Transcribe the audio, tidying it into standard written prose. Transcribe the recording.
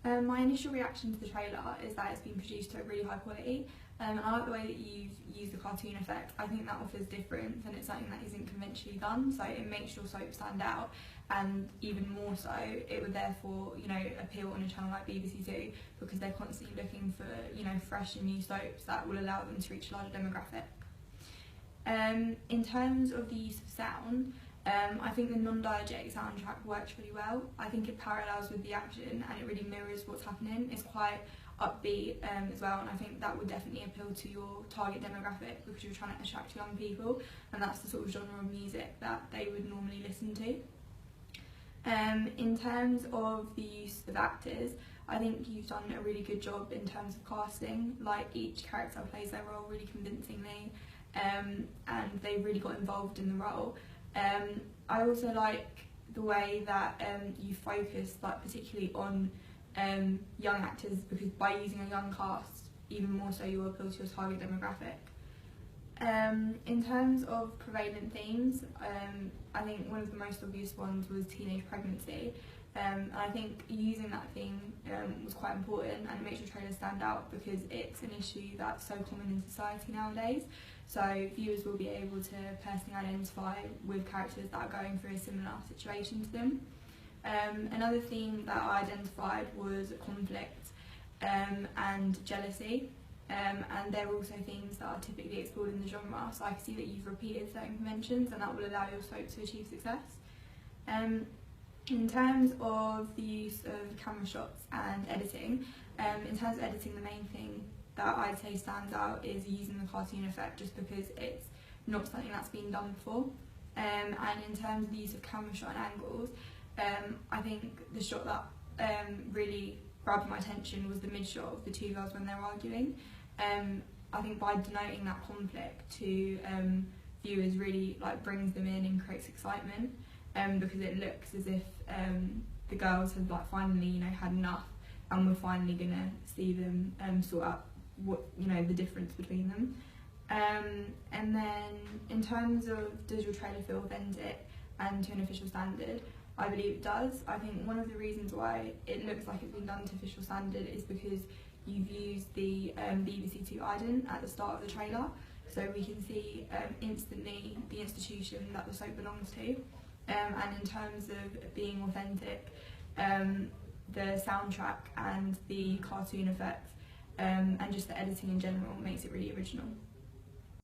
My initial reaction to the trailer is that it's been produced to a really high quality, and I like the way that you've used the cartoon effect. I think that offers difference, and it's something that isn't conventionally done, so it makes your soap stand out, and even more so, it would therefore, appeal on a channel like BBC Two, because they're constantly looking for, fresh and new soaps that will allow them to reach a larger demographic. In terms of the use of sound, I think the non-diegetic soundtrack works really well. I think it parallels with the action and it really mirrors what's happening. It's quite upbeat as well, and I think that would definitely appeal to your target demographic because you're trying to attract young people, and that's the sort of genre of music that they would normally listen to. In terms of the use of actors, I think you've done a really good job in terms of casting. Like, each character plays their role really convincingly, and they really got involved in the role. I also like the way that you focus, particularly on young actors, because by using a young cast, even more so you will appeal to your target demographic. In terms of prevalent themes, I think one of the most obvious ones was teenage pregnancy. And I think using that theme was quite important, and it makes your trailer stand out because it's an issue that's so common in society nowadays. So viewers will be able to personally identify with characters that are going through a similar situation to them. Another theme that I identified was conflict and jealousy. And they're also themes that are typically explored in the genre, so I can see that you've repeated certain conventions, and that will allow your soap to achieve success. In terms of the use of camera shots and editing, in terms of editing, the main thing that I'd say stands out is using the cartoon effect, just because it's not something that's been done before. And in terms of the use of camera shot and angles, I think the shot that really grabbed my attention was the mid-shot of the two girls when they're arguing. I think by denoting that conflict to viewers really brings them in and creates excitement, because it looks as if the girls have finally had enough, and we're finally gonna see them sort out what the difference between them. And then in terms of, does your trailer feel authentic and to an official standard, I believe it does. I think one of the reasons why it looks like it's been done to official standard is because you've used the BBC Two ident at the start of the trailer, so we can see instantly the institution that the soap belongs to. And in terms of being authentic, the soundtrack and the cartoon effect and just the editing in general makes it really original.